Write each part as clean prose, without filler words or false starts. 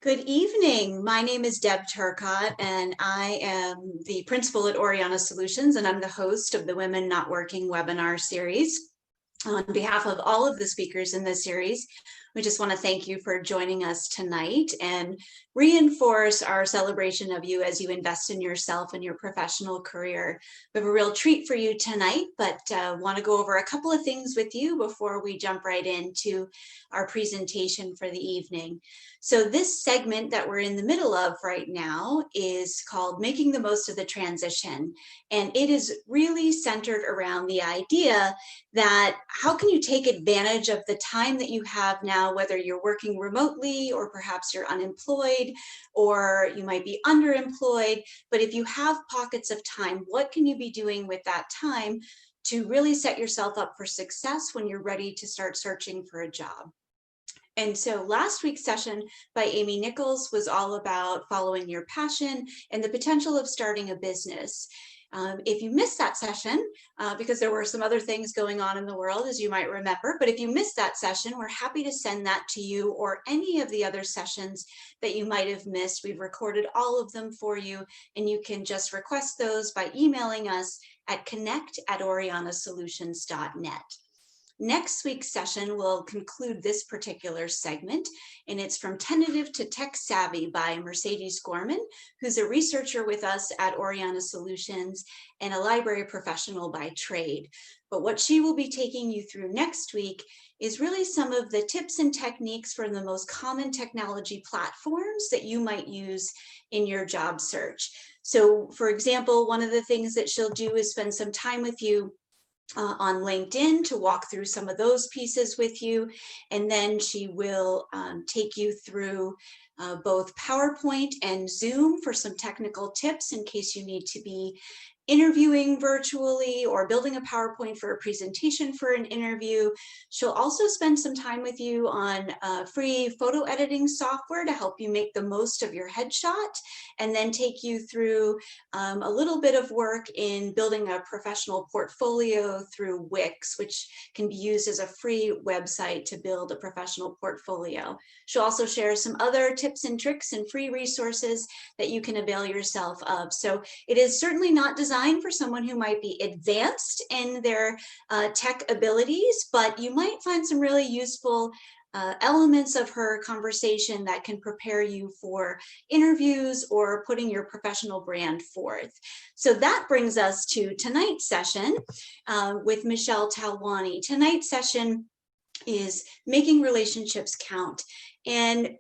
Good evening. My name is Deb Turcott, and I am the principal at ORIANA Solutions, and I'm the host of the Women Not Working webinar series. On behalf of all of the speakers in this series, we just want to thank you for joining us tonight and reinforce our celebration of you as you invest in yourself and your professional career. We have a real treat for you tonight, but want to go over a couple of things with you before we jump right into our presentation for the evening. So this segment that we're in the middle of right now is called Making the Most of the Transition. And it is really centered around the idea that how can you take advantage of the time that you have now, whether you're working remotely or perhaps you're unemployed or you might be underemployed. But if you have pockets of time, what can you be doing with that time to really set yourself up for success when you're ready to start searching for a job? And so last week's session by Amy Nichols was all about following your passion and the potential of starting a business. If you missed that session, because there were some other things going on in the world, as you might remember, but if you missed that session, we're happy to send that to you or any of the other sessions that you might have missed. We've recorded all of them for you, and you can just request those by emailing us at connect@orianasolutions.net. Next week's session will conclude this particular segment, and it's From Tentative to Tech Savvy by Mercedes Gorman, who's a researcher with us at ORIANA Solutions and a library professional by trade. But what she will be taking you through next week is really some of the tips and techniques for the most common technology platforms that you might use in your job search. So, for example, one of the things that she'll do is spend some time with you on LinkedIn to walk through some of those pieces with you. And then she will take you through both PowerPoint and Zoom for some technical tips in case you need to be interviewing virtually or building a PowerPoint for a presentation for an interview. She'll also spend some time with you on free photo editing software to help you make the most of your headshot, and then take you through a little bit of work in building a professional portfolio through Wix, which can be used as a free website to build a professional portfolio. She'll also share some other tips and tricks and free resources that you can avail yourself of. So it is certainly not designed for someone who might be advanced in their tech abilities, but you might find some really useful elements of her conversation that can prepare you for interviews or putting your professional brand forth. So that brings us to tonight's session with Michele Talwani. Tonight's session is Making Relationships Count. And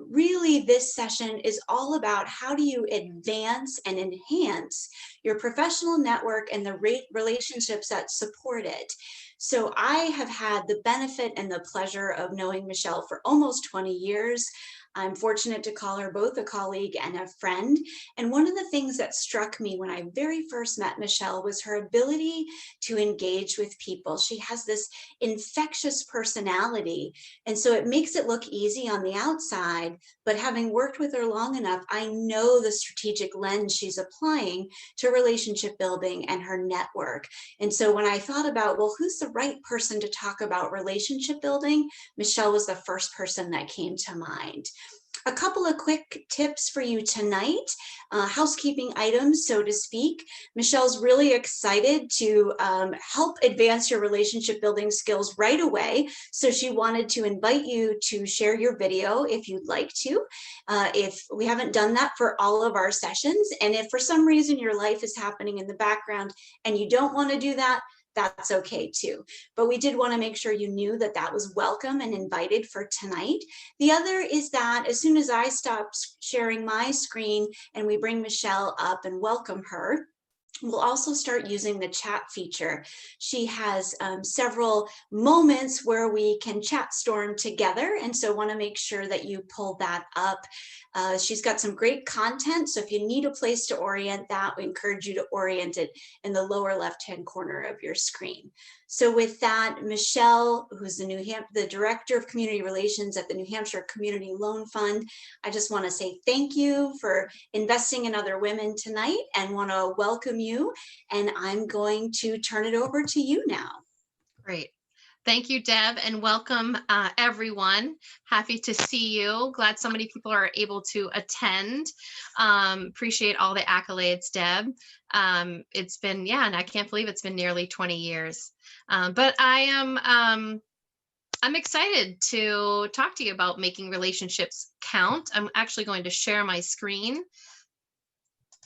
really, this session is all about how do you advance and enhance your professional network and the relationships that support it. So I have had the benefit and the pleasure of knowing Michele for almost 20 years. I'm fortunate to call her both a colleague and a friend. And one of the things that struck me when I very first met Michele was her ability to engage with people. She has this infectious personality, and so it makes it look easy on the outside, but having worked with her long enough, I know the strategic lens she's applying to relationship building and her network. And so when I thought about, well, who's the right person to talk about relationship building, Michele was the first person that came to mind. A couple of quick tips for you tonight, housekeeping items, so to speak. Michelle's really excited to help advance your relationship building skills right away. So she wanted to invite you to share your video if you'd like to. If we haven't done that for all of our sessions, and if for some reason your life is happening in the background and you don't want to do that, that's okay too. But we did want to make sure you knew that that was welcome and invited for tonight. The other is that as soon as I stop sharing my screen and we bring Michele up and welcome her, we'll also start using the chat feature. She has several moments where we can chat storm together, and so want to make sure that you pull that up. She's got some great content, so if you need a place to orient that, we encourage you to orient it in the lower left-hand corner of your screen. So with that, Michele, who's the Director of Community Relations at the New Hampshire Community Loan Fund, I just want to say thank you for investing in other women tonight and want to welcome you. And I'm going to turn it over to you now. Great. Thank you, Deb, and welcome everyone. Happy to see you. Glad so many people are able to attend. Appreciate all the accolades, Deb. It's been, yeah, and I can't believe it's been nearly 20 years. But I'm excited to talk to you about making relationships count. I'm actually going to share my screen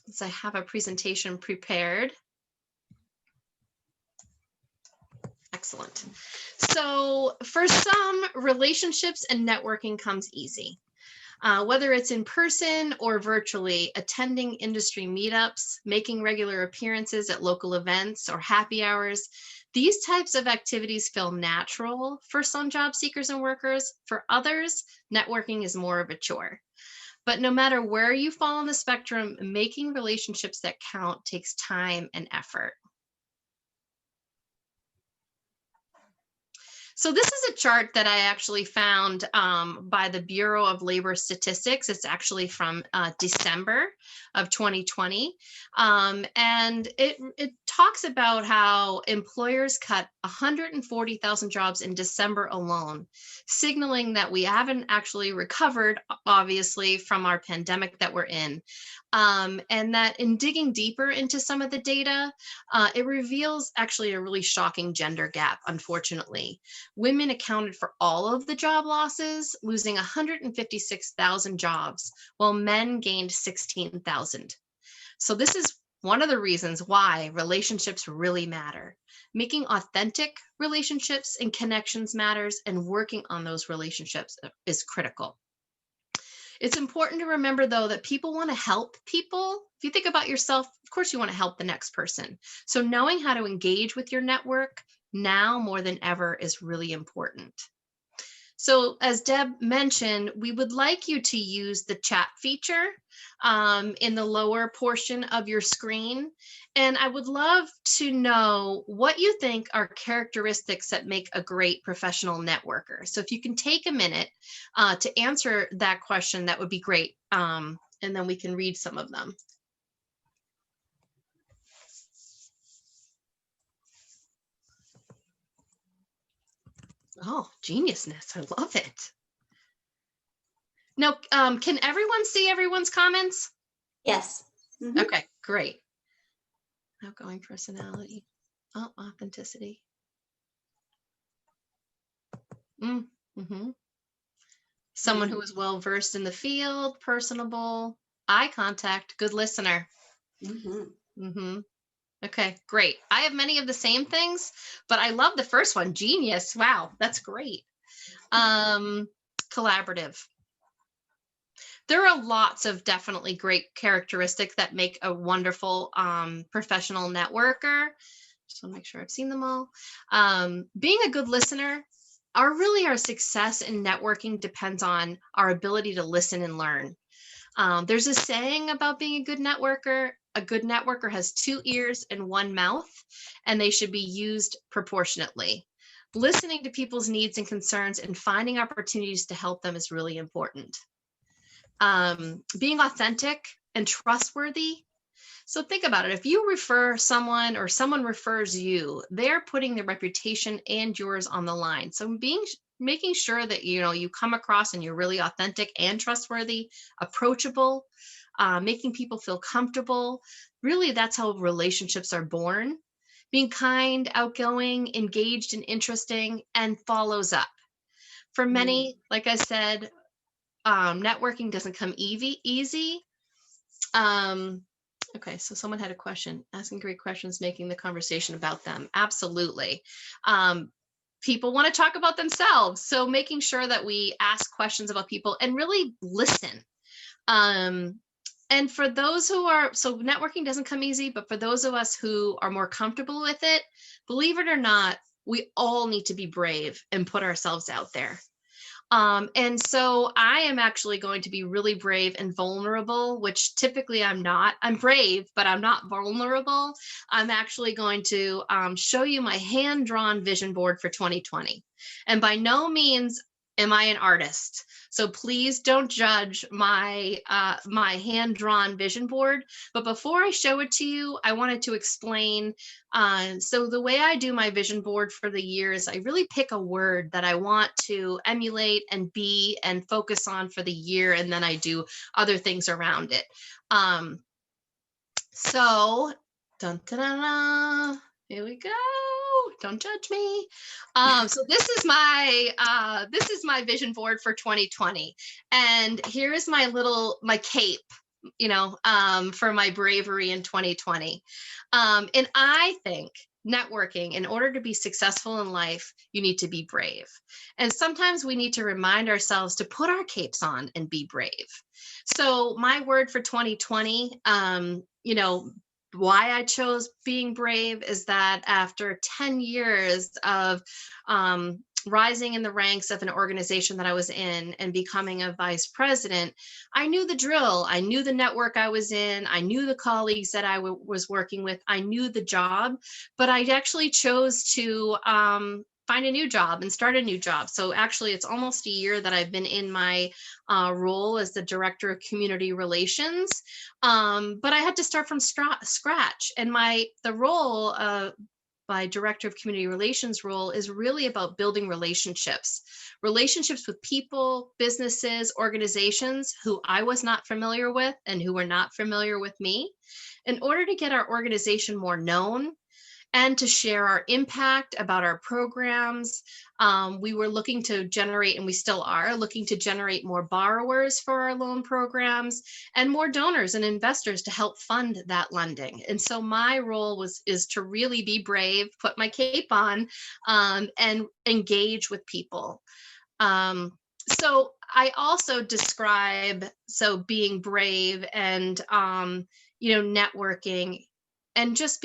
since I have a presentation prepared. Excellent. So for some, relationships and networking comes easy. Whether it's in person or virtually, attending industry meetups, making regular appearances at local events or happy hours, these types of activities feel natural for some job seekers and workers. For others, networking is more of a chore. But no matter where you fall on the spectrum, making relationships that count takes time and effort. So this is a chart that I actually found by the Bureau of Labor Statistics. It's actually from December of 2020. And it talks about how employers cut 140,000 jobs in December alone, signaling that we haven't actually recovered, obviously, from our pandemic that we're in. And that in digging deeper into some of the data, it reveals actually a really shocking gender gap, unfortunately. Women accounted for all of the job losses, losing 156,000 jobs, while men gained 16,000. So this is one of the reasons why relationships really matter. Making authentic relationships and connections matters, and working on those relationships is critical. It's important to remember, though, that people want to help people. If you think about yourself, of course, you want to help the next person. So knowing how to engage with your network now more than ever is really important. So as Deb mentioned, we would like you to use the chat feature in the lower portion of your screen. And I would love to know what you think are characteristics that make a great professional networker. So if you can take a minute to answer that question, that would be great. And then we can read some of them. Oh, geniusness. I love it. Now, can everyone see everyone's comments? Yes. Mm-hmm. Okay, great. Outgoing personality. Oh, authenticity. Mm-hmm. Someone who is well versed in the field, personable, eye contact, good listener. Okay, great. I have many of the same things, but I love the first one. Genius. Wow, that's great. Collaborative. There are lots of definitely great characteristics that make a wonderful professional networker. Just want to make sure I've seen them all. Being a good listener, our success in networking depends on our ability to listen and learn. There's a saying about being a good networker. A good networker has 2 ears and 1 mouth, and they should be used proportionately. Listening to people's needs and concerns and finding opportunities to help them is really important. Being authentic and trustworthy. So think about it. If you refer someone or someone refers you, they're putting their reputation and yours on the line. So making sure that you come across and you're really authentic and trustworthy, approachable, making people feel comfortable. Really, that's how relationships are born. Being kind, outgoing, engaged, and interesting, and follows up. For many, like I said, networking doesn't come easy. Okay, so someone had a question. Asking great questions, making the conversation about them. Absolutely. People want to talk about themselves, so making sure that we ask questions about people and really listen. And for those who are, so networking doesn't come easy, but for those of us who are more comfortable with it, believe it or not, we all need to be brave and put ourselves out there. And so I am actually going to be really brave and vulnerable, which typically I'm not. I'm brave, but I'm not vulnerable. I'm actually going to show you my hand-drawn vision board for 2020. And by no means am I an artist? So please don't judge my my hand-drawn vision board. But before I show it to you, I wanted to explain. So the way I do my vision board for the year is I really pick a word that I want to emulate and be and focus on for the year, and then I do other things around it. So, dun, dun, dun, dun, here we go. Don't judge me. So this is my vision board for 2020, and here is my cape, for my bravery in 2020. And I think networking, in order to be successful in life, you need to be brave. And sometimes we need to remind ourselves to put our capes on and be brave. So my word for 2020, why I chose being brave is that after 10 years of rising in the ranks of an organization that I was in and becoming a vice president, I knew the drill. I knew the network I was in. I knew the colleagues that I was working with. I knew the job, but I actually chose to find a new job and start a new job. So actually, it's almost a year that I've been in my role as the director of community relations. But I had to start from scratch, and the role my director of community relations role is really about building relationships with people, businesses, organizations who I was not familiar with and who were not familiar with me, in order to get our organization more known and to share our impact about our programs. We were looking to generate, and we still are looking to generate, more borrowers for our loan programs and more donors and investors to help fund that lending. And so my role is to really be brave, put my cape on, and engage with people. So I also describe being brave and networking and just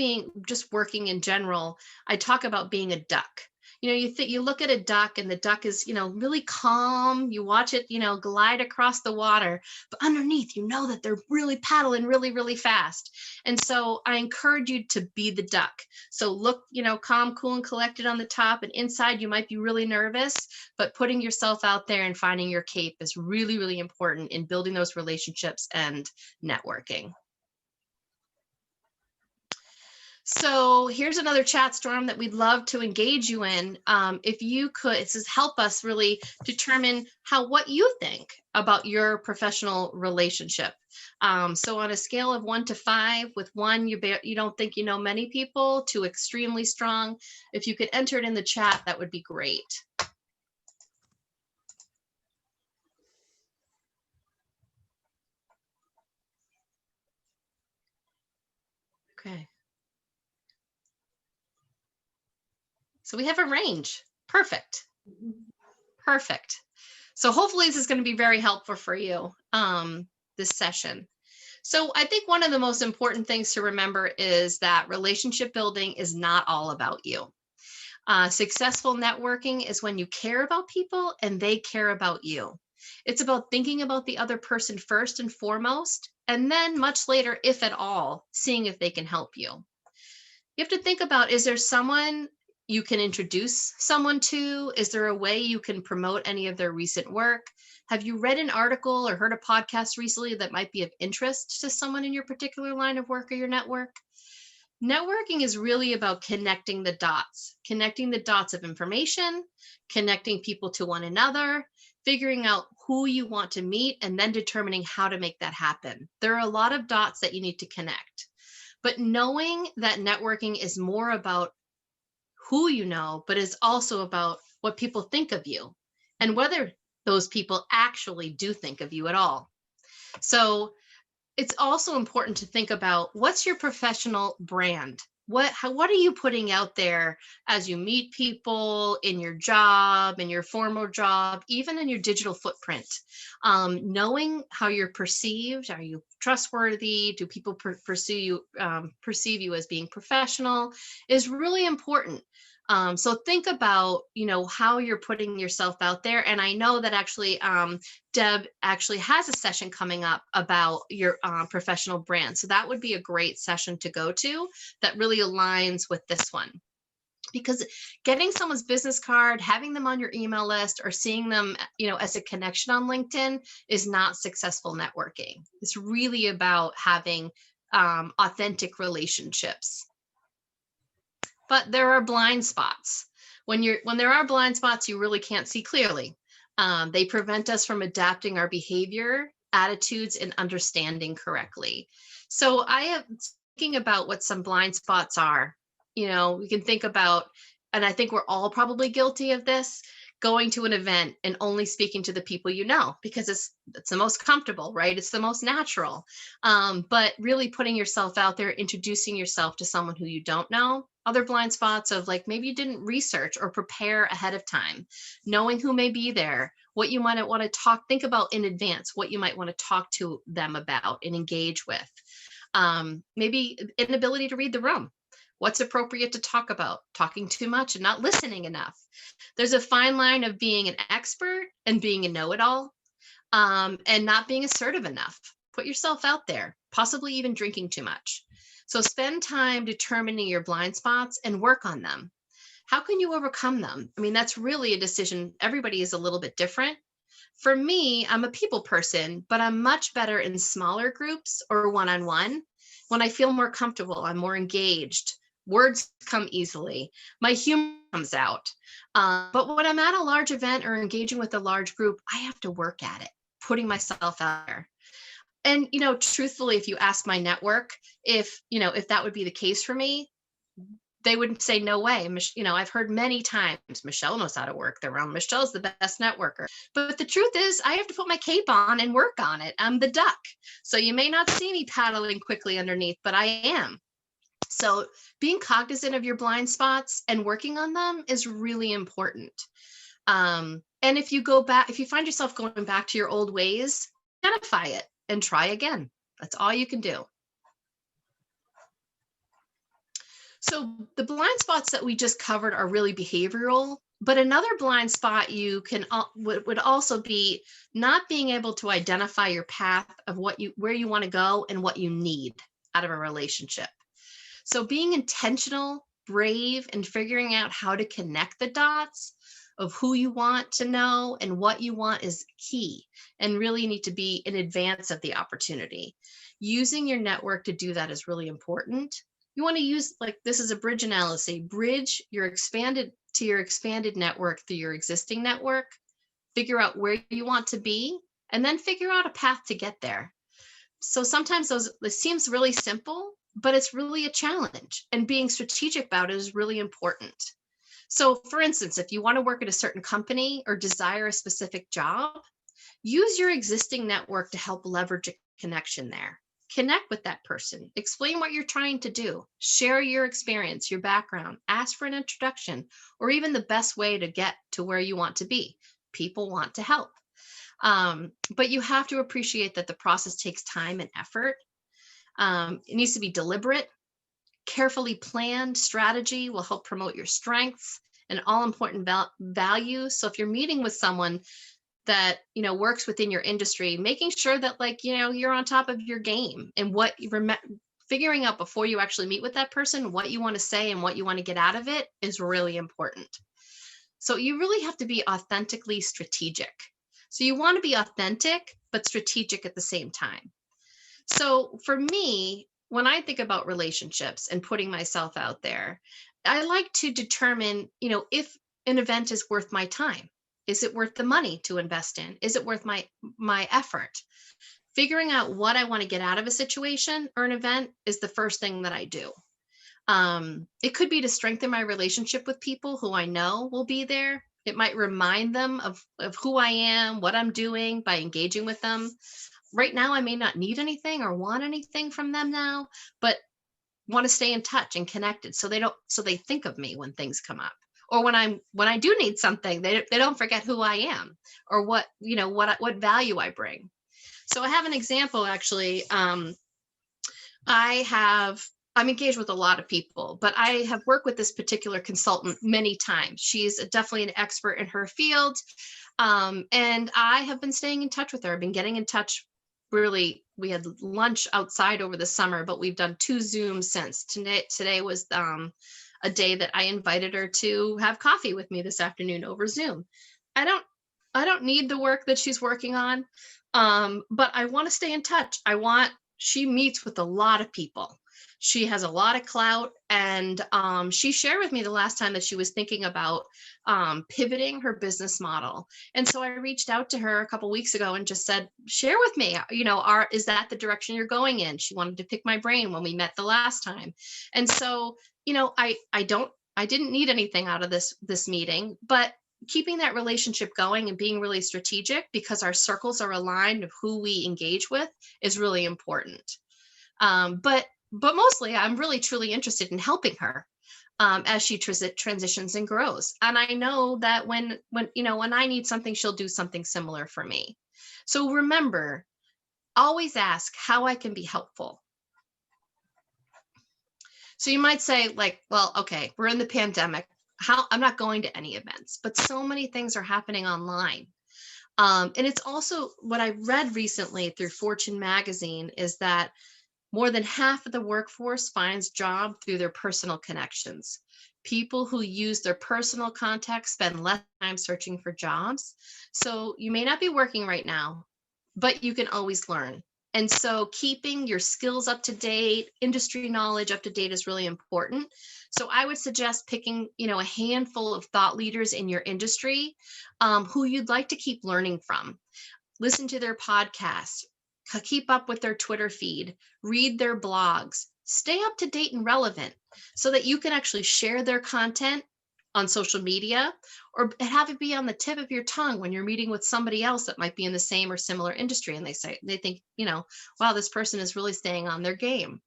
working in general. I talk about being a duck. You look at a duck, and the duck is, really calm. You watch it, glide across the water, but underneath, that they're really paddling really, really fast. And so I encourage you to be the duck. So look, calm, cool, and collected on the top, and inside you might be really nervous, but putting yourself out there and finding your cape is really, really important in building those relationships and networking. So here's another chat storm that we'd love to engage you in. If you could, it says, help us really determine what you think about your professional relationship. So on a scale of 1 to 5, with 1, you don't think you know many people, to extremely strong. If you could enter it in the chat, that would be great. Okay. So we have a range. Perfect. Perfect. So hopefully this is going to be very helpful for you, this session. So I think one of the most important things to remember is that relationship building is not all about you. Successful networking is when you care about people and they care about you. It's about thinking about the other person first and foremost, and then much later, if at all, seeing if they can help you. You have to think about, is there someone you can introduce someone to? Is there a way you can promote any of their recent work? Have you read an article or heard a podcast recently that might be of interest to someone in your particular line of work or your network? Networking is really about connecting the dots of information, connecting people to one another, figuring out who you want to meet, and then determining how to make that happen. There are a lot of dots that you need to connect. But knowing that networking is more about who you know, but is also about what people think of you and whether those people actually do think of you at all. So it's also important to think about, what's your professional brand? What are you putting out there as you meet people, in your job, in your formal job, even in your digital footprint? Knowing how you're perceived. Are you trustworthy? Do people perceive you as being professional? Is really important. So think about, how you're putting yourself out there. And I know that actually Deb actually has a session coming up about your professional brand. So that would be a great session to go to that really aligns with this one. because getting someone's business card, having them on your email list, or seeing them, as a connection on LinkedIn is not successful networking. It's really about having authentic relationships. But there are blind spots. When there are blind spots, you really can't see clearly. They prevent us from adapting our behavior, attitudes, and understanding correctly. So I am thinking about what some blind spots are. We can think about, and I think we're all probably guilty of this, going to an event and only speaking to the people because it's the most comfortable, right? It's the most natural. But really putting yourself out there, introducing yourself to someone who you don't know. Other blind spots of like maybe you didn't research or prepare ahead of time, knowing who may be there, what you might want to think about in advance, what you might want to talk to them about and engage with. Maybe inability to read the room. What's appropriate to talk about, talking too much and not listening enough. There's a fine line of being an expert and being a know-it-all, and not being assertive enough. Put yourself out there, possibly even drinking too much. So spend time determining your blind spots and work on them. How can you overcome them? I mean, that's really a decision. Everybody is a little bit different. For me, I'm a people person, but I'm much better in smaller groups or one-on-one. When I feel more comfortable, I'm more engaged. Words come easily. My humor comes out. But when I'm at a large event or engaging with a large group, I have to work at it, putting myself out there. And, truthfully, if you ask my network, if that would be the case for me, they wouldn't say no way. I've heard many times, Michele knows how to work the room. Michelle's the best networker. But the truth is, I have to put my cape on and work on it. I'm the duck. So you may not see me paddling quickly underneath, but I am. So being cognizant of your blind spots and working on them is really important. And if you find yourself going back to your old ways, identify it and try again. That's all you can do. So the blind spots that we just covered are really behavioral, but another blind spot would also be not being able to identify your path of where you want to go and what you need out of a relationship. So being intentional, brave, and figuring out how to connect the dots of who you want to know and what you want is key, and really need to be in advance of the opportunity. Using your network to do that is really important. You want to use, this is a bridge analogy, bridge your expanded network through your existing network, figure out where you want to be, and then figure out a path to get there. So sometimes it seems really simple, but it's really a challenge, and being strategic about it is really important. So for instance, if you want to work at a certain company or desire a specific job, use your existing network to help leverage a connection there. Connect with that person, explain what you're trying to do, share your experience, your background, ask for an introduction, or even the best way to get to where you want to be. People want to help. But you have to appreciate that the process takes time and effort. It needs to be deliberate. Carefully planned strategy will help promote your strengths and all important values. So if you're meeting with someone that works within your industry, making sure that you're on top of your game and figuring out before you actually meet with that person what you want to say and what you want to get out of it is really important. So you really have to be authentically strategic. So you want to be authentic but strategic at the same time. So for me, when I think about relationships and putting myself out there, I like to determine, if an event is worth my time. Is it worth the money to invest in? Is it worth my effort? Figuring out what I want to get out of a situation or an event is the first thing that I do. It could be to strengthen my relationship with people who I know will be there. It might remind them of who I am, what I'm doing by engaging with them. Right now, I may not need anything or want anything from them now, but want to stay in touch and connected so they think of me when things come up. Or when I do need something, they don't forget who I am or what value I bring. So I have an example, actually. I'm engaged with a lot of people, but I have worked with this particular consultant many times. She's definitely an expert in her field. And I have been staying in touch with her. I've been getting in touch. Really, we had lunch outside over the summer, but we've done 2 Zooms since. Today was a day that I invited her to have coffee with me this afternoon over Zoom. I don't need the work that she's working on, but I want to stay in touch. She meets with a lot of people. She has a lot of clout, and she shared with me the last time that she was thinking about pivoting her business model. And so I reached out to her a couple weeks ago and just said, share with me, is that the direction you're going in? She wanted to pick my brain when we met the last time. And so, I didn't need anything out of this meeting, but keeping that relationship going and being really strategic, because our circles are aligned of who we engage with, is really important. But mostly I'm really truly interested in helping her as she transitions and grows. And I know that when I need something, she'll do something similar for me. So remember, always ask how I can be helpful. So you might say, like, well, okay, we're in the pandemic. I'm not going to any events, but so many things are happening online. And it's also what I read recently through Fortune magazine is that more than half of the workforce finds job through their personal connections. People who use their personal contacts spend less time searching for jobs. So you may not be working right now, but you can always learn. And so keeping your skills up to date, industry knowledge up to date is really important. So I would suggest picking, a handful of thought leaders in your industry who you'd like to keep learning from. Listen to their podcasts, keep up with their Twitter feed, read their blogs, stay up to date and relevant so that you can actually share their content on social media or have it be on the tip of your tongue when you're meeting with somebody else that might be in the same or similar industry. And they think, wow, this person is really staying on their game.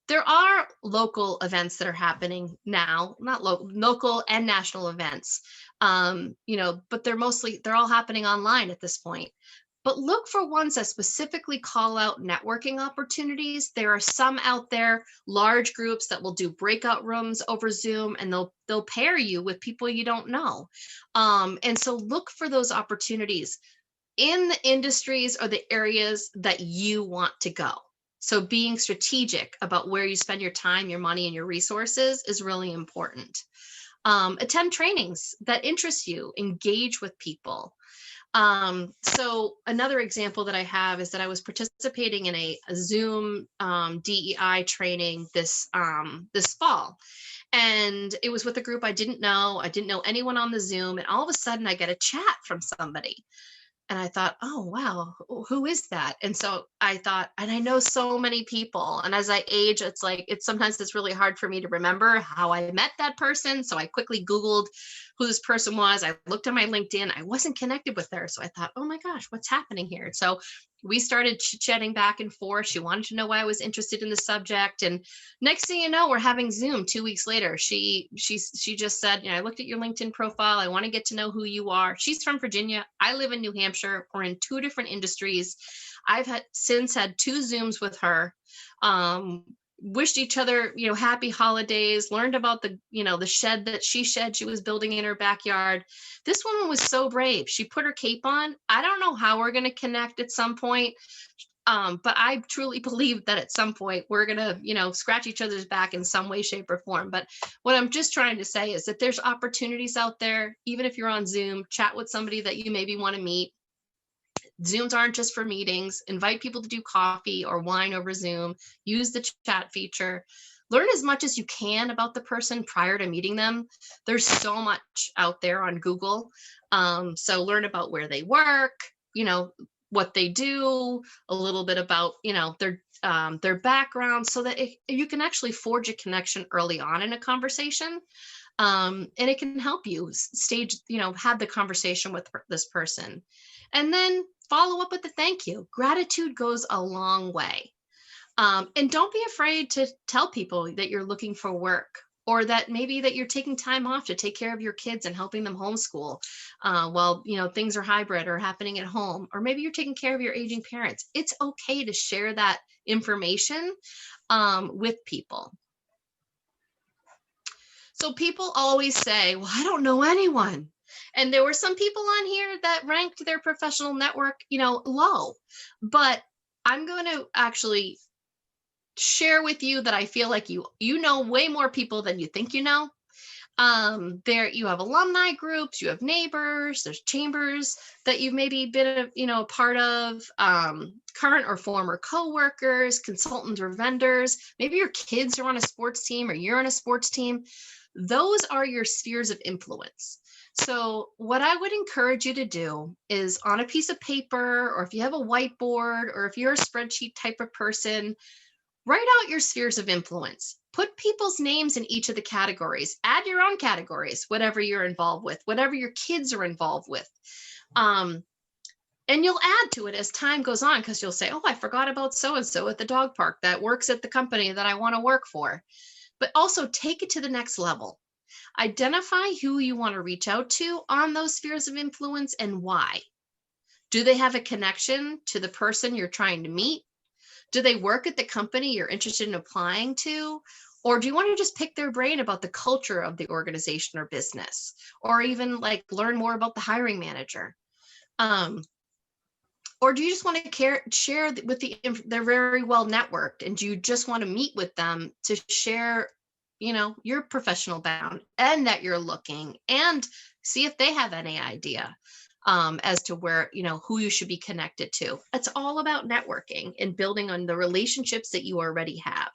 There are local events that are happening now, not local and national events, but they're all happening online at this point. But look for ones that specifically call out networking opportunities. There are some out there, large groups that will do breakout rooms over Zoom, and they'll pair you with people you don't know. And so look for those opportunities in the industries or the areas that you want to go. So being strategic about where you spend your time, your money, and your resources is really important. Attend trainings that interest you, engage with people. So another example that I have is that I was participating in a Zoom DEI training this fall. And it was with a group I didn't know. I didn't know anyone on the Zoom. And all of a sudden I get a chat from somebody. And I thought, oh, wow, who is that? And so I thought, and I know so many people. And as I age, sometimes it's really hard for me to remember how I met that person. So I quickly Googled who this person was. I looked at my LinkedIn. I wasn't connected with her. So I thought, oh my gosh, what's happening here? So we started chatting back and forth. She wanted to know why I was interested in the subject. And next thing you know, we're having Zoom 2 weeks later. She just said, I looked at your LinkedIn profile. I want to get to know who you are. She's from Virginia. I live in New Hampshire. We're in 2 different industries. I've since had 2 Zooms with her. Wished each other, happy holidays, learned about the shed that she was building in her backyard. This woman was so brave. She put her cape on. I don't know how we're going to connect at some point. But I truly believe that at some point we're going to, scratch each other's back in some way, shape, or form. But what I'm just trying to say is that there's opportunities out there. Even if you're on Zoom, chat with somebody that you maybe want to meet. Zooms aren't just for meetings. Invite people to do coffee or wine over Zoom. Use the chat feature. Learn as much as you can about the person prior to meeting them. There's so much out there on Google. So learn about where they work, what they do, a little bit about, their background, so that you can actually forge a connection early on in a conversation. And it can help you have the conversation with this person. And then follow up with a thank you. Gratitude goes a long way. And don't be afraid to tell people that you're looking for work, or that maybe that you're taking time off to take care of your kids and helping them homeschool while things are hybrid or happening at home, or maybe you're taking care of your aging parents. It's okay to share that information with people. So people always say, well, I don't know anyone. And there were some people on here that ranked their professional network, low. But I'm going to actually share with you that I feel like you know way more people than you think you know. There you have alumni groups, you have neighbors, there's chambers that you've maybe been a part of, current or former coworkers, consultants or vendors. Maybe your kids are on a sports team or you're on a sports team. Those are your spheres of influence. So what I would encourage you to do is, on a piece of paper, or if you have a whiteboard, or if you're a spreadsheet type of person, write out your spheres of influence. Put people's names in each of the categories. Add your own categories, whatever you're involved with, whatever your kids are involved with. And you'll add to it as time goes on, because you'll say, oh, I forgot about so-and-so at the dog park that works at the company that I want to work for. But also take it to the next level. Identify who you want to reach out to on those spheres of influence and why. Do they have a connection to the person you're trying to meet? Do they work at the company you're interested in applying to? Or do you want to just pick their brain about the culture of the organization or business? Or even like learn more about the hiring manager? Or do you just want to share with they're very well networked, and do you just want to meet with them to share, your professional background and that you're looking, and see if they have any idea as to where, who you should be connected to. It's all about networking and building on the relationships that you already have.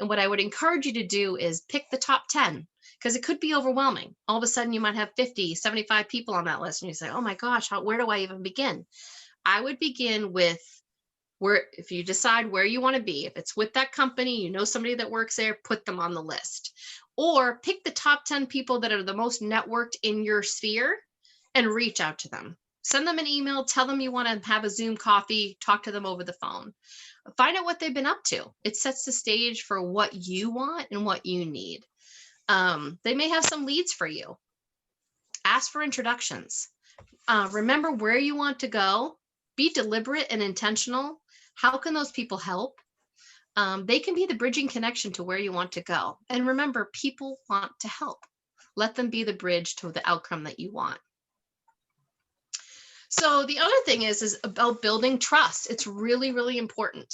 And what I would encourage you to do is pick the top 10, because it could be overwhelming. All of a sudden you might have 50, 75 people on that list, and you say, oh my gosh, where do I even begin? I would begin with if you decide where you want to be, if it's with that company, somebody that works there, put them on the list. Or pick the top 10 people that are the most networked in your sphere and reach out to them. Send them an email, tell them you want to have a Zoom coffee, talk to them over the phone. Find out what they've been up to. It sets the stage for what you want and what you need. They may have some leads for you. Ask for introductions. Remember where you want to go. Be deliberate and intentional. How can those people help? They can be the bridging connection to where you want to go. And remember, people want to help. Let them be the bridge to the outcome that you want. So the other thing is about building trust. It's really, really important.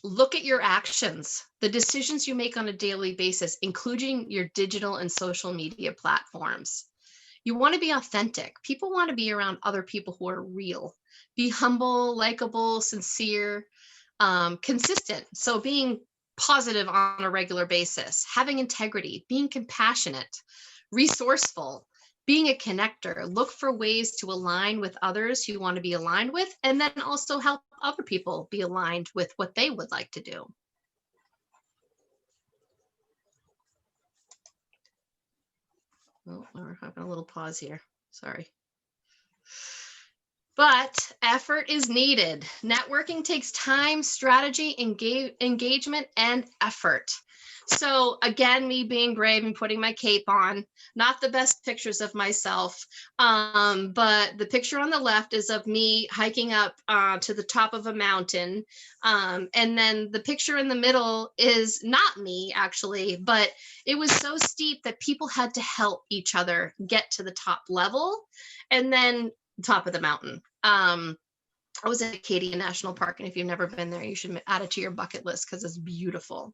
Look at your actions, the decisions you make on a daily basis, including your digital and social media platforms. You want to be authentic. People want to be around other people who are real. Be humble, likable, sincere, consistent. So being positive on a regular basis, having integrity, being compassionate, resourceful, being a connector. Look for ways to align with others you want to be aligned with, and then also help other people be aligned with what they would like to do. Oh, we're having a little pause here. Sorry. But effort is needed. Networking takes time, strategy, engagement, and effort. So again, me being brave and putting my cape on, not the best pictures of myself, but the picture on the left is of me hiking up to the top of a mountain. And then the picture in the middle is not me, actually, but it was so steep that people had to help each other get to the top level and then top of the mountain. I was at Acadia National Park, and if you've never been there, you should add it to your bucket list because it's beautiful.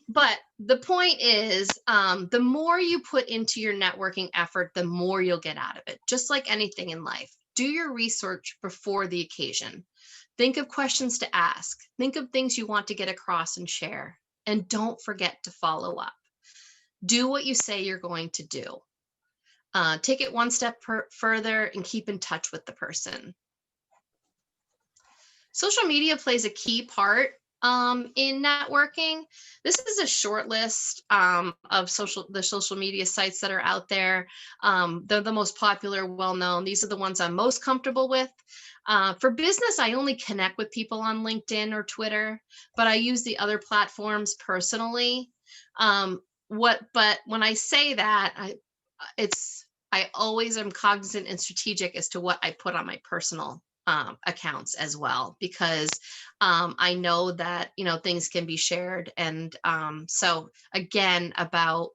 But the point is, the more you put into your networking effort, the more you'll get out of it. Just like anything in life, do your research before the occasion. Think of questions to ask. Think of things you want to get across and share. And don't forget to follow up. Do what you say you're going to do. Take it one step further and keep in touch with the person. Social media plays a key part in networking. This is a short list of the social media sites that are out there. They're the most popular, well-known. These are the ones I'm most comfortable with. For business, I only connect with people on LinkedIn or Twitter, but I use the other platforms personally. But when I say that, I always am cognizant and strategic as to what I put on my personal accounts as well, because I know that, things can be shared. And so again, about,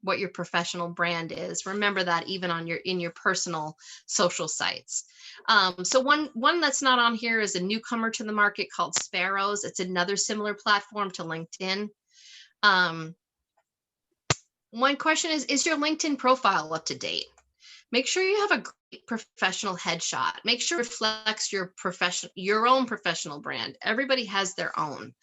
what your professional brand is, remember that even in your personal social sites. So one that's not on here is a newcomer to the market called Sparrows. It's another similar platform to LinkedIn. One question is your LinkedIn profile up to date? Make sure you have a great professional headshot. Make sure it reflects your own professional brand. Everybody has their own.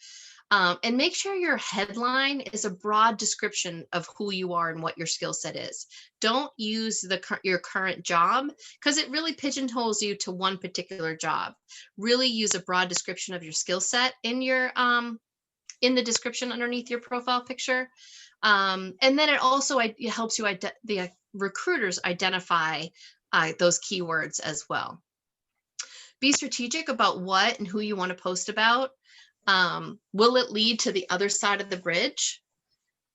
And make sure your headline is a broad description of who you are and what your skill set is. Don't use your current job, because it really pigeonholes you to one particular job. Really use a broad description of your skill set in in the description underneath your profile picture. And then it also helps you the recruiters identify those keywords as well. Be strategic about what and who you want to post about. Will it lead to the other side of the bridge?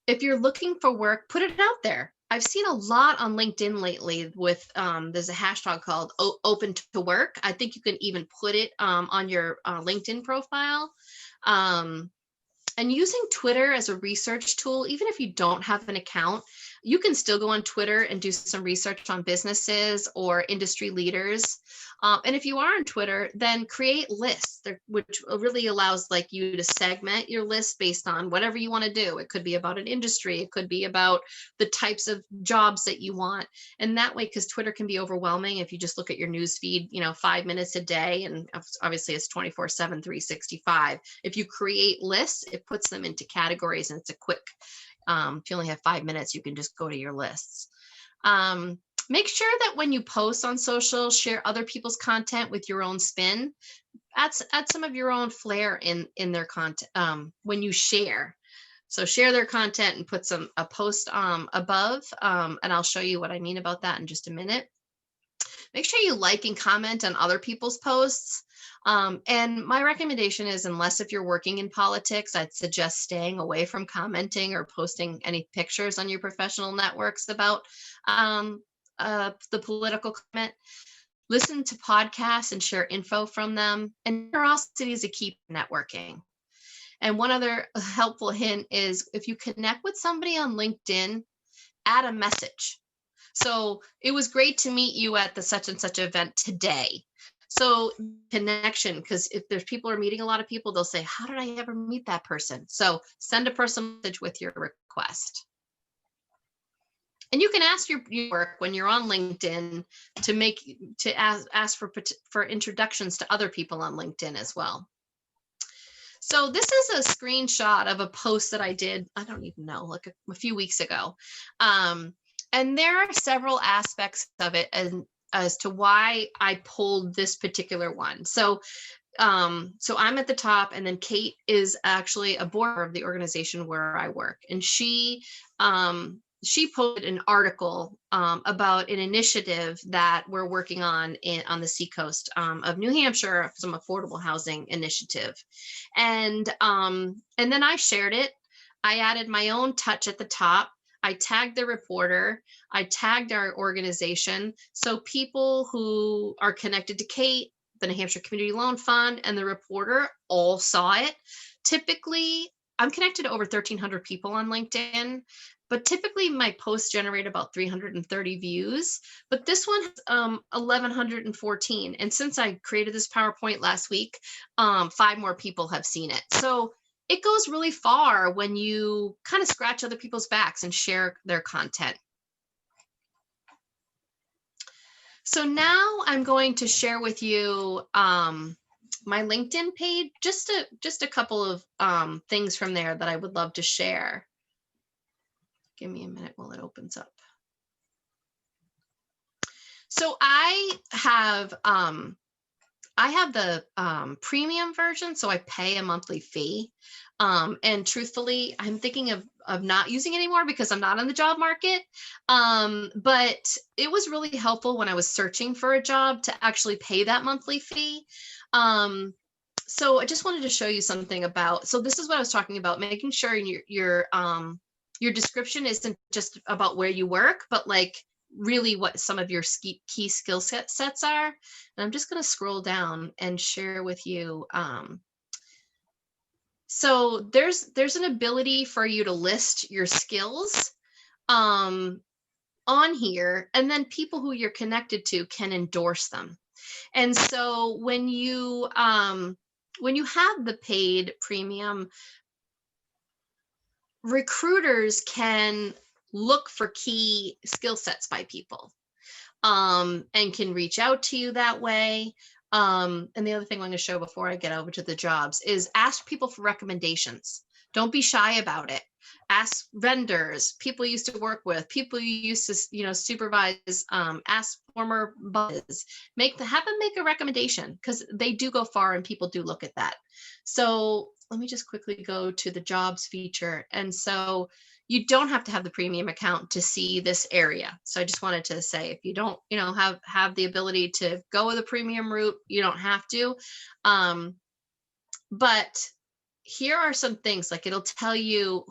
If you're looking for work, put it out there. I've seen a lot on LinkedIn lately with, there's a hashtag called open to work. I think you can even put it on your LinkedIn profile. And using Twitter as a research tool, even if you don't have an account, you can still go on Twitter and do some research on businesses or industry leaders. And if you are on Twitter, then create lists, which really allows you to segment your list based on whatever you want to do. It could be about an industry. It could be about the types of jobs that you want. And that way, because Twitter can be overwhelming if you just look at your news feed, 5 minutes a day, and obviously it's 24/7, 365. If you create lists, it puts them into categories, and it's a quick, if you only have 5 minutes, you can just go to your lists. Make sure that when you post on social, share other people's content with your own spin. Add some of your own flair in their content when you share. So share their content and put a post above, and I'll show you what I mean about that in just a minute. Make sure you like and comment on other people's posts. And my recommendation is, unless if you're working in politics, I'd suggest staying away from commenting or posting any pictures on your professional networks about the political comment. Listen to podcasts and share info from them. And generosity is a key to networking. And one other helpful hint is, if you connect with somebody on LinkedIn, add a message. So it was great to meet you at the such and such event today. So connection, because if there's people are meeting a lot of people, they'll say, how did I ever meet that person? So send a personal message with your request. And you can ask your work when you're on LinkedIn to ask for introductions to other people on LinkedIn as well. So this is a screenshot of a post that I did, I don't even know, like a few weeks ago. And there are several aspects of it as to why I pulled this particular one. So I'm at the top, and then Kate is actually a board member of the organization where I work. And she posted an article about an initiative that we're working on the seacoast of New Hampshire, some affordable housing initiative. And then I shared it. I added my own touch at the top. I tagged the reporter. I tagged our organization. So people who are connected to Kate, the New Hampshire Community Loan Fund, and the reporter all saw it. Typically, I'm connected to over 1,300 people on LinkedIn, but typically my posts generate about 330 views. But this one has 1,114. And since I created this PowerPoint last week, 5 more people have seen it. So it goes really far when you kind of scratch other people's backs and share their content. So now I'm going to share with you my LinkedIn page, just a couple of things from there that I would love to share. Give me a minute while it opens up. So I have the premium version, so I pay a monthly fee. And truthfully, I'm thinking of not using it anymore because I'm not in the job market. But it was really helpful when I was searching for a job to actually pay that monthly fee. So I just wanted to show you something about, so this is what I was talking about, making sure your description isn't just about where you work, but like really what some of your key skill sets are. And I'm just going to scroll down and share with you. So there's an ability for you to list your skills on here, and then people who you're connected to can endorse them. And so when you have the paid premium, recruiters can look for key skill sets by people, and can reach out to you that way. And the other thing I'm going to show before I get over to the jobs is ask people for recommendations. Don't be shy about it. Ask vendors, people you used to work with, people you used to, supervise, ask former bosses, have them make a recommendation, because they do go far and people do look at that. So let me just quickly go to the jobs feature. And so you don't have to have the premium account to see this area. So I just wanted to say, if you don't, have the ability to go with a premium route, you don't have to. But here are some things, like it'll tell you,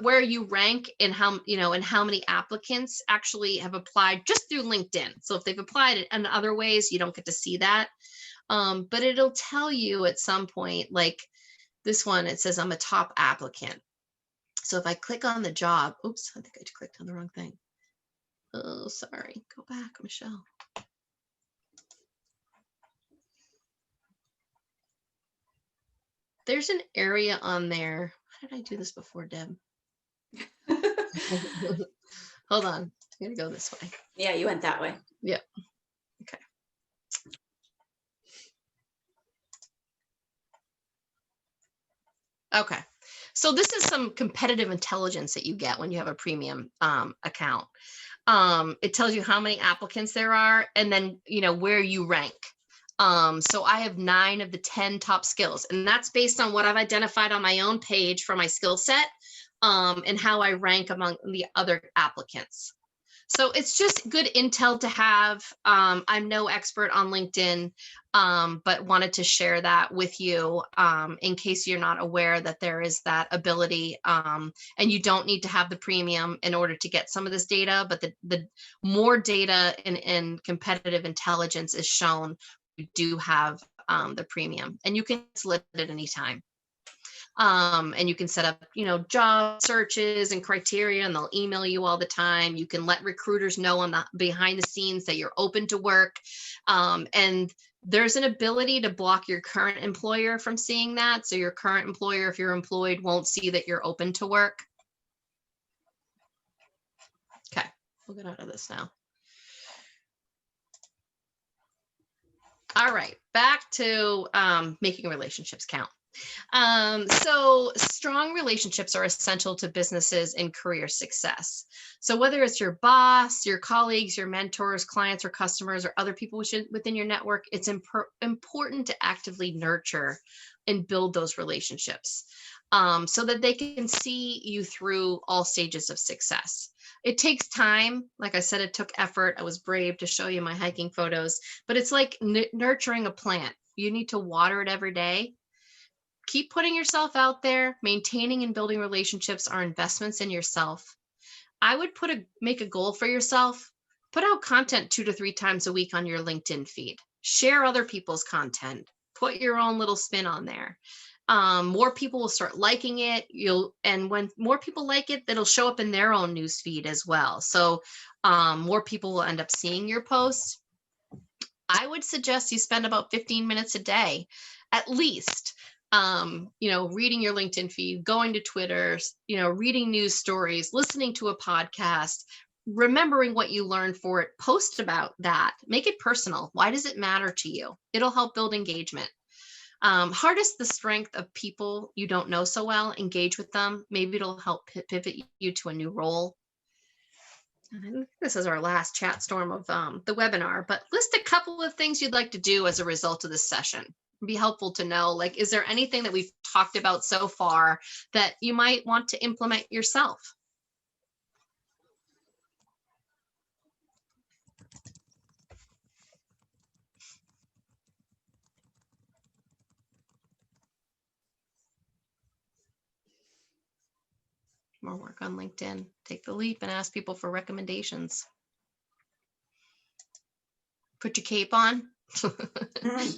where you rank and how many applicants actually have applied just through LinkedIn. So if they've applied in other ways, you don't get to see that. But it'll tell you at some point, like this one, it says I'm a top applicant. So if I click on the job, oops, I think I clicked on the wrong thing. Oh, sorry. Go back, Michelle. There's an area on there. How did I do this before, Deb? Hold on. I'm going to go this way. Yeah, you went that way. Yeah. Okay. Okay. So this is some competitive intelligence that you get when you have a premium account. It tells you how many applicants there are, and then, where you rank. So I have 9 of the 10 top skills, and that's based on what I've identified on my own page for my skill set, and how I rank among the other applicants. So it's just good intel to have. I'm no expert on LinkedIn, but wanted to share that with you in case you're not aware that there is that ability. And you don't need to have the premium in order to get some of this data, but the more data in competitive intelligence is shown, you do have the premium, and you can select it at any time. And you can set up, job searches and criteria, and they'll email you all the time. You can let recruiters know on the behind the scenes that you're open to work. And there's an ability to block your current employer from seeing that. So your current employer, if you're employed, won't see that you're open to work. Okay, we'll get out of this now. All right, back to making relationships count. So strong relationships are essential to businesses and career success. So whether it's your boss, your colleagues, your mentors, clients, or customers, or other people within your network, it's important to actively nurture and build those relationships so that they can see you through all stages of success. It takes time. Like I said, it took effort. I was brave to show you my hiking photos, but it's like nurturing a plant. You need to water it every day. Keep putting yourself out there. Maintaining and building relationships are investments in yourself. I would make a goal for yourself. Put out content 2 to 3 times a week on your LinkedIn feed. Share other people's content. Put your own little spin on there. More people will start liking it. And when more people like it, it'll show up in their own news feed as well. So more people will end up seeing your posts. I would suggest you spend about 15 minutes a day, at least, reading your LinkedIn feed, going to Twitter, reading news stories, listening to a podcast, remembering what you learned for it, post about that, make it personal. Why does it matter to you? It'll help build engagement. Harness the strength of people you don't know so well, engage with them. Maybe it'll help pivot you to a new role. And I think this is our last chat storm of the webinar, but list a couple of things you'd like to do as a result of this session. It'd be helpful to know, like, is there anything that we've talked about so far that you might want to implement yourself? More work on LinkedIn. Take the leap and ask people for recommendations. Put your cape on. Mm.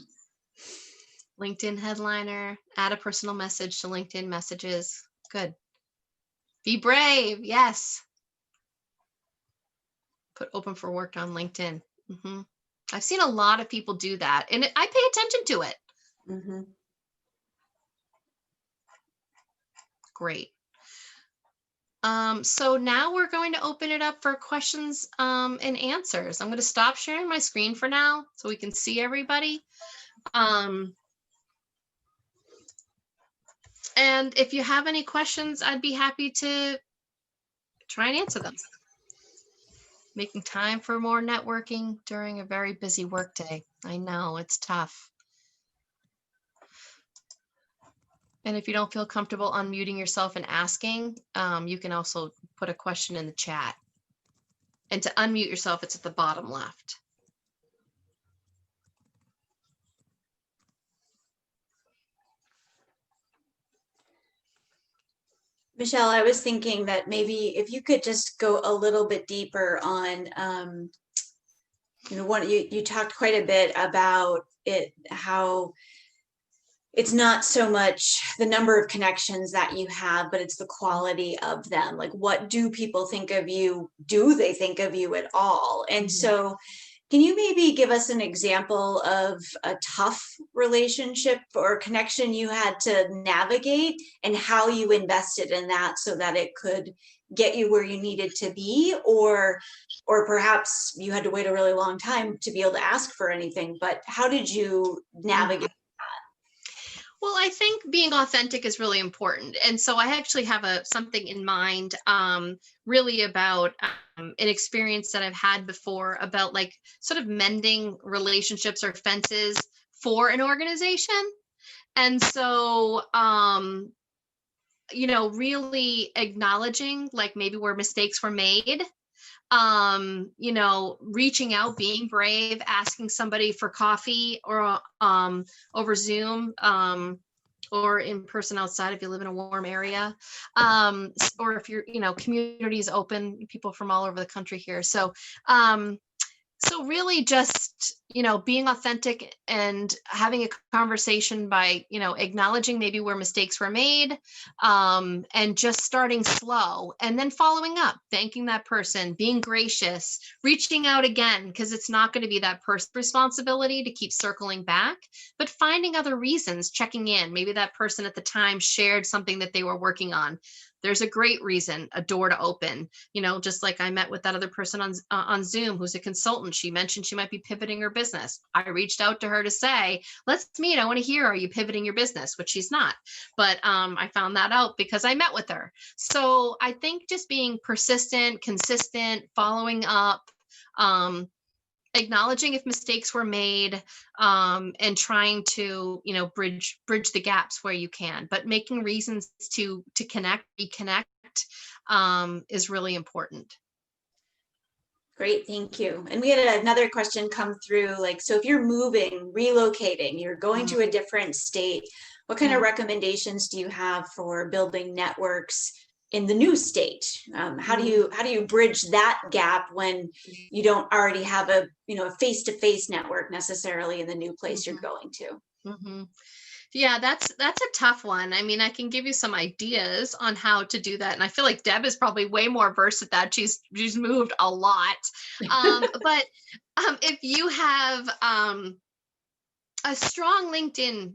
LinkedIn headliner, add a personal message to LinkedIn messages. Good. Be brave. Yes. Put open for work on LinkedIn. I've seen a lot of people do that, and I pay attention to it. Mm-hmm. Great. So now we're going to open it up for questions and answers. I'm going to stop sharing my screen for now so we can see everybody. And if you have any questions, I'd be happy to try and answer them. Making time for more networking during a very busy workday. I know it's tough. And if you don't feel comfortable unmuting yourself and asking, you can also put a question in the chat. And to unmute yourself, it's at the bottom left. Michele, I was thinking that maybe if you could just go a little bit deeper on, you talked quite a bit about it, how it's not so much the number of connections that you have, but it's the quality of them. Like, what do people think of you? Do they think of you at all? And so can you maybe give us an example of a tough relationship or connection you had to navigate and how you invested in that so that it could get you where you needed to be, or perhaps you had to wait a really long time to be able to ask for anything, but how did you navigate? Well, I think being authentic is really important. And so I actually have something in mind really about an experience that I've had before about like sort of mending relationships or fences for an organization. And so, really acknowledging like maybe where mistakes were made, reaching out, being brave, asking somebody for coffee or over Zoom, or in person outside if you live in a warm area, or if your community is open, people from all over the country here. So really just, being authentic and having a conversation by, acknowledging maybe where mistakes were made, and just starting slow and then following up, thanking that person, being gracious, reaching out again, because it's not going to be that person's responsibility to keep circling back, but finding other reasons, checking in. Maybe that person at the time shared something that they were working on. There's a great reason, a door to open, just like I met with that other person on Zoom who's a consultant. She mentioned she might be pivoting her business. I reached out to her to say, let's meet. I want to hear, are you pivoting your business? Which she's not. But I found that out because I met with her. So I think just being persistent, consistent, following up, acknowledging if mistakes were made, and trying to, bridge the gaps where you can, but making reasons to connect, reconnect, is really important. Great, thank you. And we had another question come through, like, so if you're moving, relocating, you're going to a different state, what kind of recommendations do you have for building networks in the new state? How do you bridge that gap when you don't already have a face-to-face network necessarily in the new place you're going to? Yeah, that's a tough one. I mean, I can give you some ideas on how to do that, and I feel like Deb is probably way more versed at that. She's moved a lot, but if you have a strong LinkedIn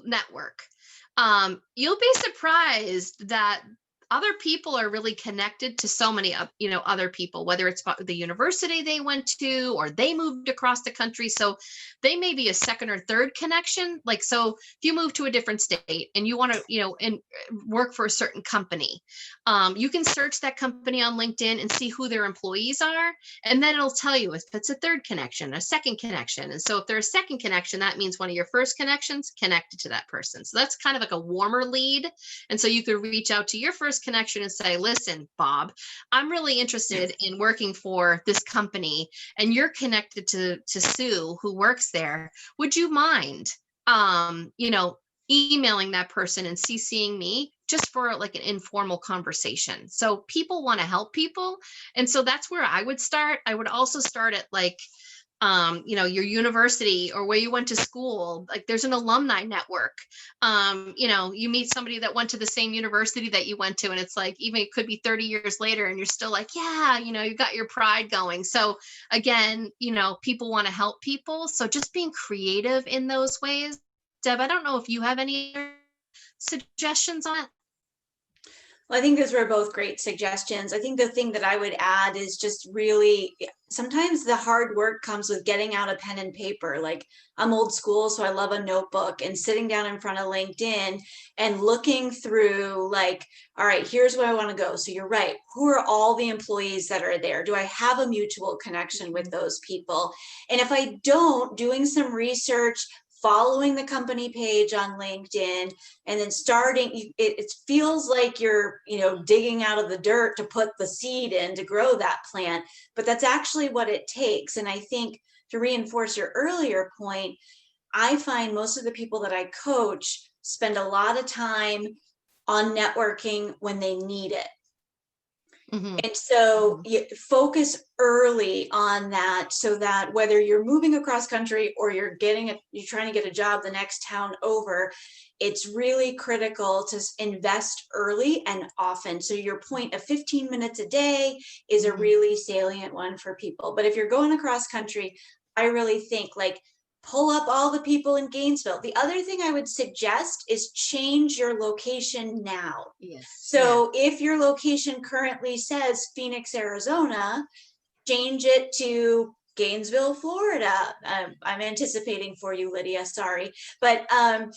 network, you'll be surprised that other people are really connected to so many, other people, whether it's the university they went to or they moved across the country. So they may be a second or third connection. Like, so if you move to a different state and you want to, and work for a certain company, you can search that company on LinkedIn and see who their employees are. And then it'll tell you if it's a third connection, a second connection. And so if they're a second connection, that means one of your first connections connected to that person. So that's kind of like a warmer lead. And so you could reach out to your first connection and say, listen, Bob, I'm really interested in working for this company and you're connected to Sue who works there. Would you mind, emailing that person and CCing me just for like an informal conversation? So people want to help people. And so that's where I would start. I would also start at like your university or where you went to school. Like there's an alumni network. You meet somebody that went to the same university that you went to, and it's like, even it could be 30 years later and you're still like, yeah, you've got your pride going. So again, people want to help people. So just being creative in those ways. Deb, I don't know if you have any suggestions on it. Well, I think those were both great suggestions. I think the thing that I would add is just really, sometimes the hard work comes with getting out a pen and paper. Like, I'm old school, so I love a notebook and sitting down in front of LinkedIn and looking through, like, all right, here's where I want to go. So you're right. Who are all the employees that are there? Do I have a mutual connection with those people? And if I don't, doing some research, following the company page on LinkedIn, and then starting, it feels like you're, digging out of the dirt to put the seed in to grow that plant, but that's actually what it takes. And I think, to reinforce your earlier point, I find most of the people that I coach spend a lot of time on networking when they need it. Mm-hmm. And so you focus early on that, so that whether you're moving across country or you're trying to get a job the next town over, it's really critical to invest early and often. So your point of 15 minutes a day is a really salient one for people. But if you're going across country, I really think, like, pull up all the people in Gainesville. The other thing I would suggest is change your location now. Yes. So if your location currently says Phoenix, Arizona, change it to Gainesville, Florida. I'm anticipating for you, Lydia, sorry. But, but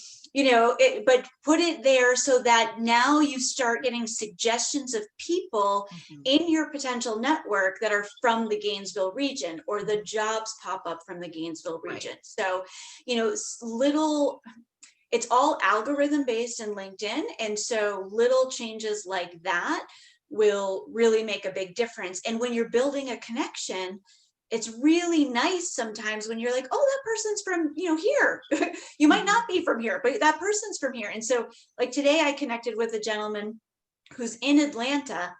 put it there so that now you start getting suggestions of people in your potential network that are from the Gainesville region, or the jobs pop up from the Gainesville region. Right. So, it's all algorithm based in LinkedIn. And so little changes like that will really make a big difference. And when you're building a connection, it's really nice sometimes when you're like, oh, that person's from, here. You might not be from here, but that person's from here. And so, like, today I connected with a gentleman who's in Atlanta,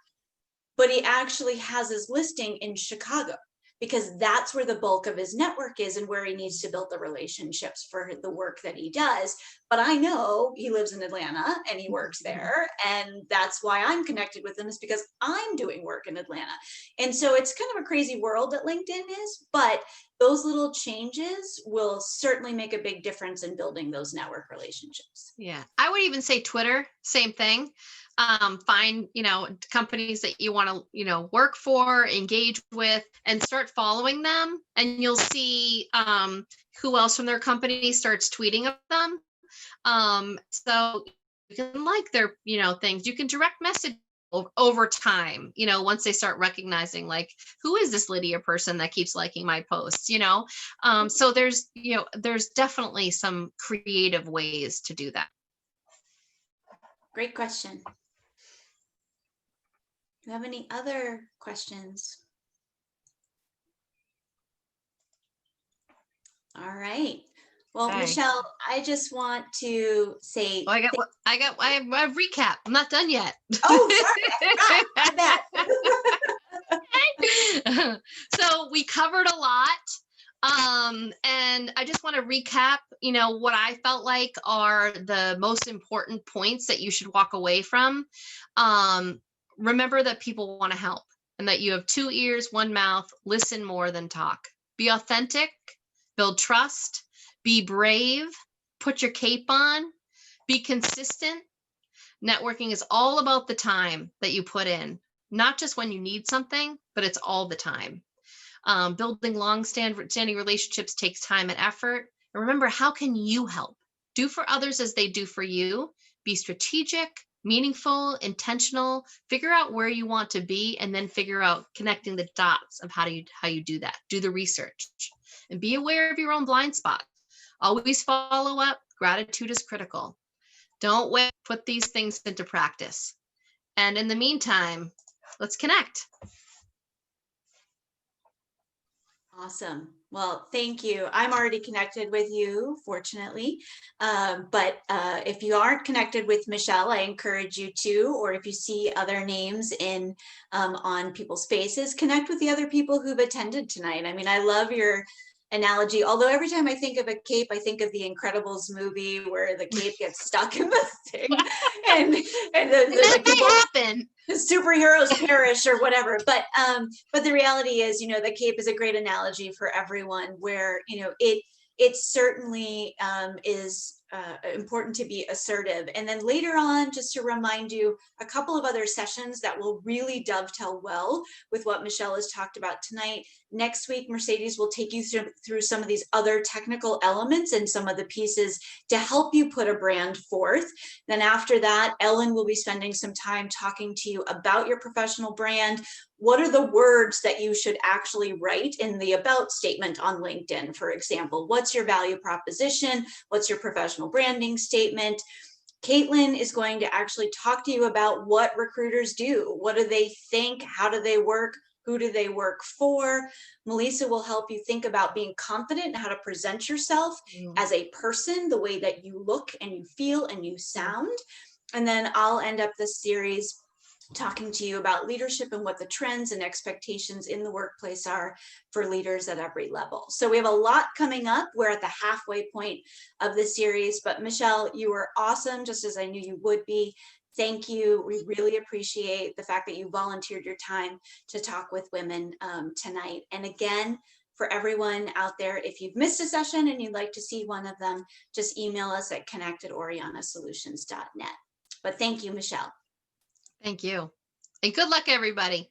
but he actually has his listing in Chicago, because that's where the bulk of his network is and where he needs to build the relationships for the work that he does. But I know he lives in Atlanta and he works there. And that's why I'm connected with him, is because I'm doing work in Atlanta. And so it's kind of a crazy world that LinkedIn is, but those little changes will certainly make a big difference in building those network relationships. Yeah, I would even say Twitter, same thing. Find, companies that you want to, work for, engage with, and start following them. And you'll see who else from their company starts tweeting of them. So you can like their, things. You can direct message over time, once they start recognizing, like, who is this Lydia person that keeps liking my posts, so there's definitely some creative ways to do that. Great question. Do you have any other questions? All right. Well, okay. Michele, I just want to say, I have a recap. I'm not done yet. Oh, sorry. I bet. So we covered a lot. And I just want to recap, what I felt like are the most important points that you should walk away from. Remember that people want to help, and that you have 2 ears, 1 mouth. Listen more than talk. Be authentic, build trust, be brave, put your cape on, be consistent. Networking is all about the time that you put in, not just when you need something, but it's all the time. Building long-standing relationships takes time and effort. And remember, how can you help? Do for others as they do for you. Be strategic, meaningful, intentional. Figure out where you want to be, and then figure out connecting the dots of how you do that. Do the research, and be aware of your own blind spots. Always follow up. Gratitude is critical. Don't wait. Put these things into practice. And in the meantime, let's connect. Awesome. Well, thank you. I'm already connected with you, fortunately. But if you aren't connected with Michele, I encourage you to, or if you see other names on people's faces, connect with the other people who've attended tonight. I mean, I love your analogy. Although every time I think of a cape, I think of the Incredibles movie where the cape gets stuck in the thing, and that may happen. the superheroes perish or whatever. But the reality is, the cape is a great analogy for everyone, where it certainly is important to be assertive. And then later on, just to remind you, a couple of other sessions that will really dovetail well with what Michele has talked about tonight. Next week, Mercedes will take you through some of these other technical elements and some of the pieces to help you put a brand forth. Then after that, Ellen will be spending some time talking to you about your professional brand. What are the words that you should actually write in the about statement on LinkedIn, for example? What's your value proposition? What's your professional branding statement? Caitlin is going to actually talk to you about what recruiters do. What do they think? How do they work? Who do they work for? Melissa will help you think about being confident and how to present yourself as a person, the way that you look and you feel and you sound. And then I'll end up this series talking to you about leadership and what the trends and expectations in the workplace are for leaders at every level. So we have a lot coming up. We're at the halfway point of the series, but Michele, you were awesome, just as I knew you would be. Thank you. We really appreciate the fact that you volunteered your time to talk with women tonight. And again, for everyone out there, if you've missed a session and you'd like to see one of them, just email us at connect@orianasolutions.net. But thank you, Michele. Thank you. And good luck, everybody.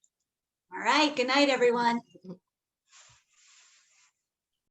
All right. Good night, everyone.